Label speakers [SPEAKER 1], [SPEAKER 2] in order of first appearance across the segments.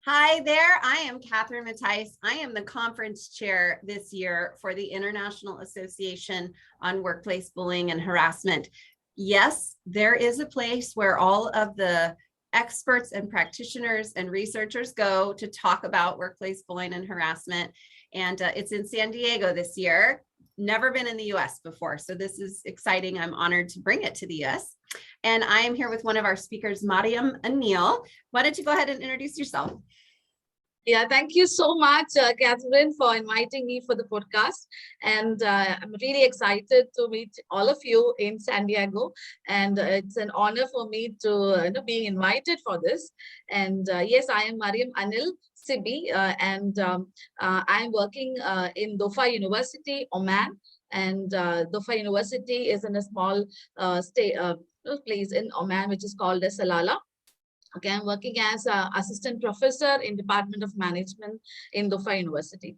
[SPEAKER 1] Hi there, I am Catherine Mattice. I am the conference chair this year for the International Association on Workplace Bullying and Harassment. Yes, there is a place where all of the experts and practitioners and researchers go to talk about workplace bullying and harassment. And it's in San Diego this year. Never been in the US before, so this is exciting. I'm honored to bring it to the US. And I am here with one of our speakers, Mariam Anil. Why don't you go ahead and introduce yourself?
[SPEAKER 2] Yeah, thank you so much, Catherine, for inviting me for the podcast. And I'm really excited to meet all of you in San Diego. And it's an honor for me to being invited for this. And yes, I am Mariam Anil Ciby, and I'm working in Doha University, Oman. And Doha University is in a small place in Oman, which is called as Salala. Okay, I'm working as an assistant professor in Department of Management in Doha University.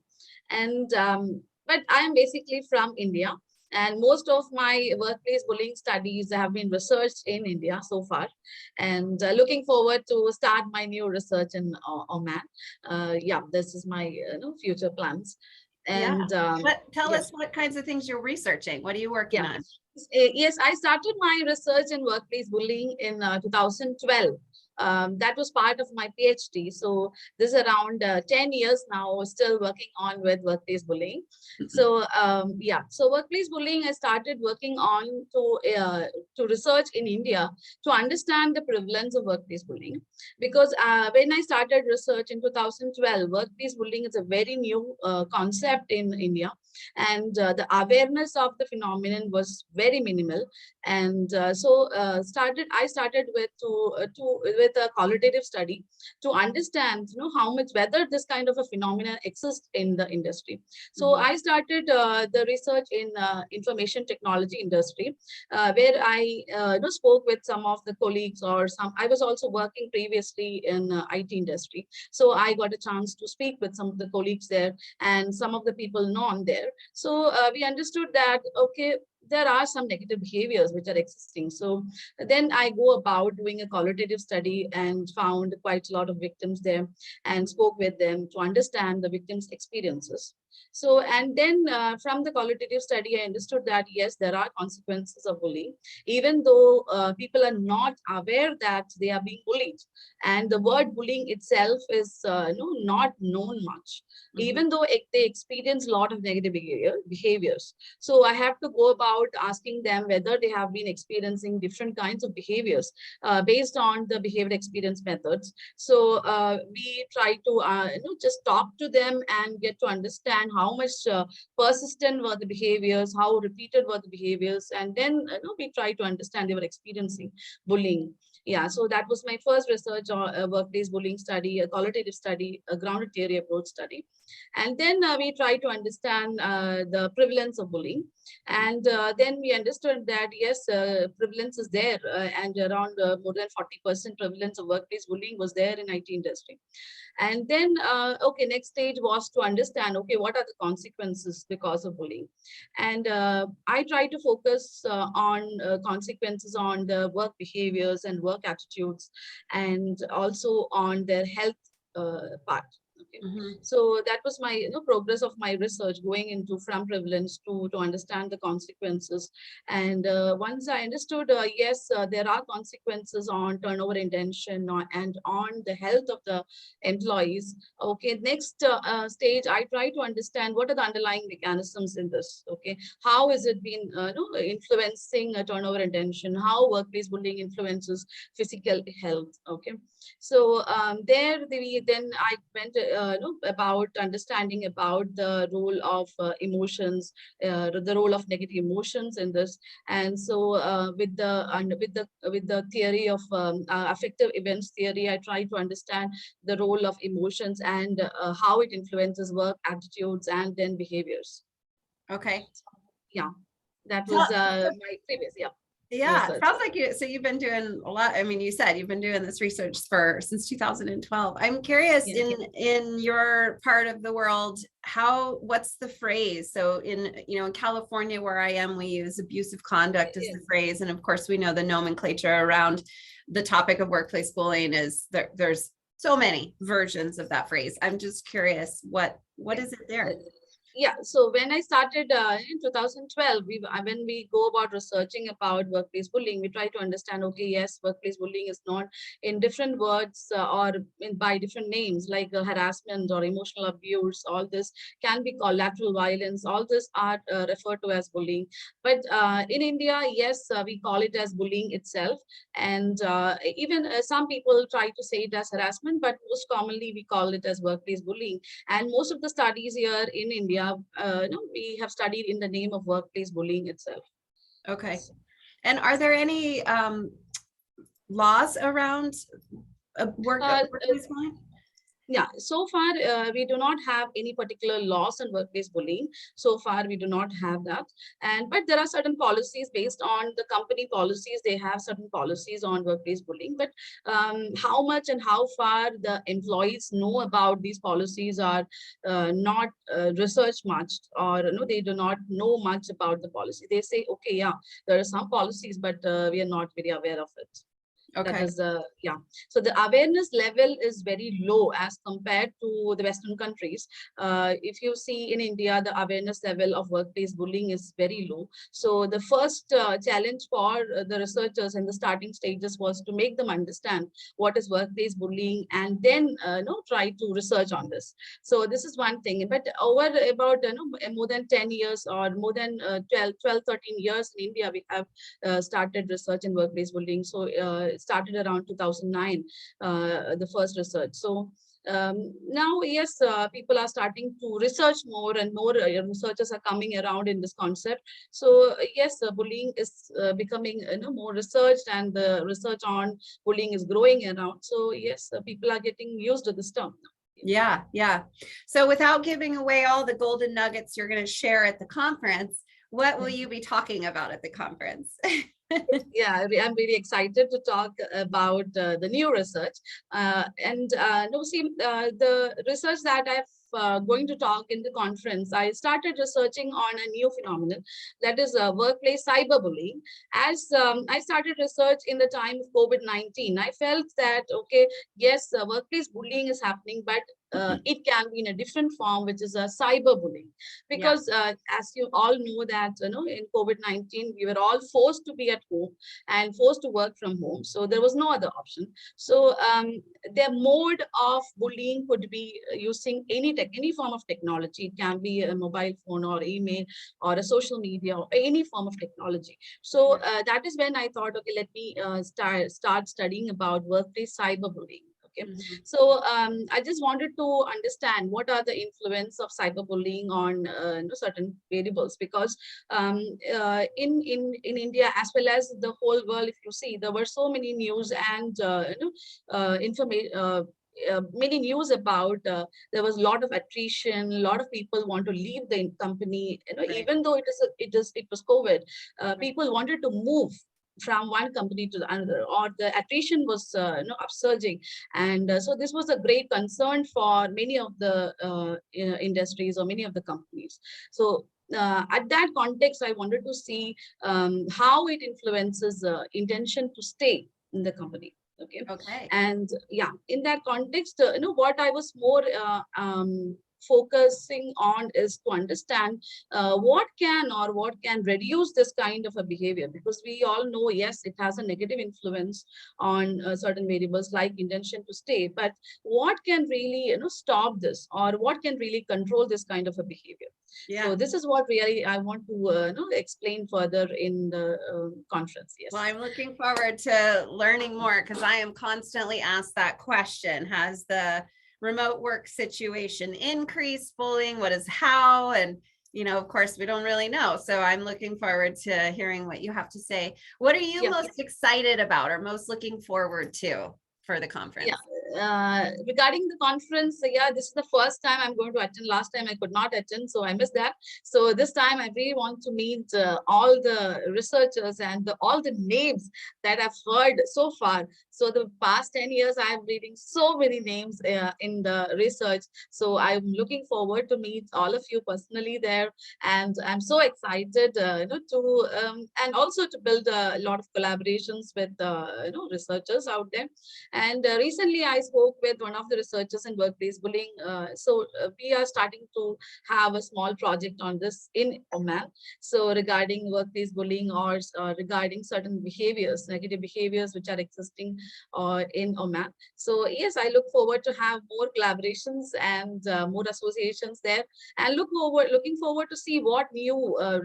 [SPEAKER 2] And but I'm basically from India, and most of my workplace bullying studies have been researched in India so far, and looking forward to start my new research in Oman. Yeah, this is my future plans. And
[SPEAKER 1] tell us what kinds of things you're researching. What are you working on?
[SPEAKER 2] Yes, I started my research in workplace bullying in 2012. That was part of my PhD. So this is around 10 years now, still working on with workplace bullying. So so workplace bullying I started working on to research in India to understand the prevalence of workplace bullying. Because when I started research in 2012, workplace bullying is a very new concept in India. And the awareness of the phenomenon was very minimal. And I started with a qualitative study to understand how much, whether this kind of a phenomenon exists in the industry. So I started the research in information technology industry, where I spoke with some of the colleagues, or I was also working previously in IT industry. So I got a chance to speak with some of the colleagues there and some of the people known there. So we understood that, okay, there are some negative behaviors which are existing. So then I go about doing a qualitative study and found quite a lot of victims there and spoke with them to understand the victims' experiences. So, and then from the qualitative study, I understood that, yes, there are consequences of bullying, even though people are not aware that they are being bullied. And the word bullying itself is not known much, even though they experience a lot of negative behaviors. So I have to go about asking them whether they have been experiencing different kinds of behaviors based on the behavior experience methods. So we try to just talk to them and get to understand how much persistent were the behaviors, how repeated were the behaviors, and then we try to understand they were experiencing bullying. Yeah, so that was my first research on workplace bullying study, a qualitative study, a grounded theory approach study. And then we try to understand the prevalence of bullying. And then we understood that, yes, prevalence is there, and around more than 40% prevalence of workplace bullying was there in IT industry. And then, okay, next stage was to understand, okay, what are the consequences because of bullying? And I try to focus on consequences on the work behaviors and work attitudes, and also on their health part. Okay. So that was my progress of my research, going into from prevalence to understand the consequences. And once I understood, yes, there are consequences on turnover intention and on the health of the employees. Okay, next stage, I try to understand what are the underlying mechanisms in this. Okay, how is it been influencing turnover intention? How workplace bullying influences physical health? Okay. So then I went about understanding about the role of emotions, the role of negative emotions in this. And so with the theory of affective events theory, I try to understand the role of emotions and how it influences work attitudes and then behaviors.
[SPEAKER 1] Okay.
[SPEAKER 2] Yeah, that was my previous,
[SPEAKER 1] yeah, it sounds like you've been doing a lot. I mean, you said you've been doing this research since 2012. I'm curious, in your part of the world, what's the phrase? So in California, where I am, we use abusive conduct as the phrase. And of course, we know the nomenclature around the topic of workplace bullying is there's so many versions of that phrase. I'm just curious, what is it there?
[SPEAKER 2] Yeah, so when I started in 2012, when we go about researching about workplace bullying, we try to understand, okay, yes, workplace bullying is not in different words or by different names like harassment or emotional abuse. All this can be called lateral violence. All this are referred to as bullying. But in India, yes, we call it as bullying itself. And even some people try to say it as harassment, but most commonly we call it as workplace bullying. And most of the studies here in India, we have studied in the name of workplace bullying itself.
[SPEAKER 1] Okay. And are there any laws around workplace bullying?
[SPEAKER 2] Yeah, so far we do not have any particular laws on workplace bullying. So far we do not have that. But there are certain policies based on the company policies. They have certain policies on workplace bullying. But how much and how far the employees know about these policies are not researched much, or they do not know much about the policy. They say, okay, yeah, there are some policies, but we are not very aware of it.
[SPEAKER 1] Okay.
[SPEAKER 2] That is yeah. So the awareness level is very low as compared to the Western countries. If you see in India, the awareness level of workplace bullying is very low. So the first challenge for the researchers in the starting stages was to make them understand what is workplace bullying, and then try to research on this. So this is one thing. But over about more than 10 years or more than 12, 13 years in India, we have started research in workplace bullying. So started around 2009, the first research. So now, yes, people are starting to research more, and more researchers are coming around in this concept. So yes, bullying is becoming more researched, and the research on bullying is growing around. So yes, people are getting used to this term.
[SPEAKER 1] Yeah, yeah. So without giving away all the golden nuggets you're going to share at the conference, what will you be talking about at the conference?
[SPEAKER 2] Yeah, I'm really excited to talk about the new research. The research that I've going to talk in the conference, I started researching on a new phenomenon, that is workplace cyberbullying. As I started research in the time of COVID-19, I felt that, okay, yes, workplace bullying is happening, but it can be in a different form, which is a cyberbullying. Because as you all know that, in COVID-19, we were all forced to be at home and forced to work from home. So there was no other option. So their mode of bullying could be using any form of technology. It can be a mobile phone or email or a social media or any form of technology. So that is when I thought, okay, let me start studying about workplace cyberbullying. Okay. So I just wanted to understand what are the influence of cyberbullying on certain variables, because in India as well as the whole world, if you see, there were so many news and information. Many news about there was a lot of attrition, a lot of people want to leave the company, even though it was COVID, people wanted to move from one company to the another, or the attrition was upsurging. And so this was a great concern for many of the industries or many of the companies. So at that context, I wanted to see how it influences intention to stay in the company. Okay. And yeah, in that context, what I was more focusing on is to understand what can reduce this kind of a behavior, because we all know, yes, it has a negative influence on certain variables like intention to stay, but what can really stop this, or what can really control this kind of a behavior? So this is what really I want to explain further in the conference. Yes.
[SPEAKER 1] Well, I'm looking forward to learning more, because I am constantly asked that question. Has the remote work situation increased bullying? What is how? And of course, we don't really know. So I'm looking forward to hearing what you have to say. What are you most excited about, or most looking forward to for the conference?
[SPEAKER 2] Regarding the conference, this is the first time I'm going to attend. Last time I could not attend, so I missed that. So this time I really want to meet all the researchers and all the names that I've heard so far. So the past 10 years, I'm reading so many names in the research. So I'm looking forward to meet all of you personally there. And I'm so excited and also to build a lot of collaborations with researchers out there. And recently I spoke with one of the researchers in workplace bullying. We are starting to have a small project on this in Oman. So regarding workplace bullying or regarding certain behaviors, negative behaviors which are existing in Oman. So yes, I look forward to have more collaborations and more associations there, and looking forward to see what new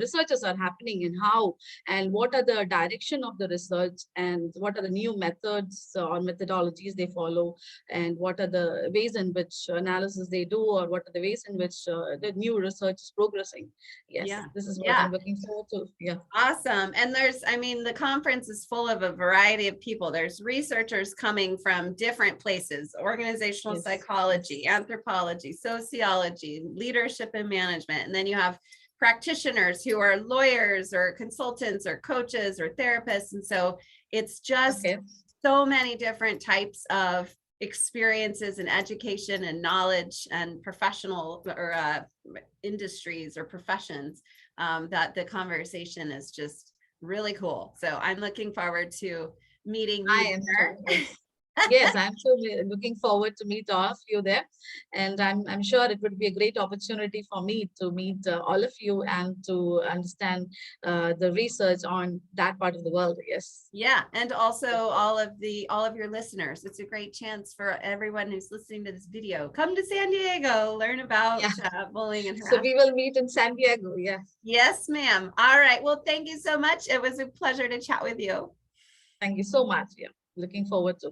[SPEAKER 2] researches are happening and how, and what are the direction of the research, and what are the new methods or methodologies they follow, and what are the ways in which analysis they do, or what are the ways in which the new research is progressing. Yes,
[SPEAKER 1] Yeah.
[SPEAKER 2] this is what
[SPEAKER 1] Yeah.
[SPEAKER 2] I'm looking forward to. Yeah.
[SPEAKER 1] Awesome. And I mean, the conference is full of a variety of people. There's researchers coming from different places, organizational
[SPEAKER 2] Yes.
[SPEAKER 1] psychology, anthropology, sociology, leadership and management. And then you have practitioners who are lawyers or consultants or coaches or therapists. And so it's just so many different types of experiences and education and knowledge and professional or industries or professions, that the conversation is just really cool. So I'm looking forward to meeting you.
[SPEAKER 2] I am too. Yes, I'm sure we're looking forward to meet all of you there. And I'm sure it would be a great opportunity for me to meet all of you and to understand the research on that part of the world. Yes.
[SPEAKER 1] Yeah. And also all of your listeners. It's a great chance for everyone who's listening to this video. Come to San Diego, learn about bullying and harassment.
[SPEAKER 2] So we will meet in San Diego. Yeah.
[SPEAKER 1] Yes, ma'am. All right. Well, thank you so much. It was a pleasure to chat with you.
[SPEAKER 2] Thank you so much. Yeah. Looking forward to.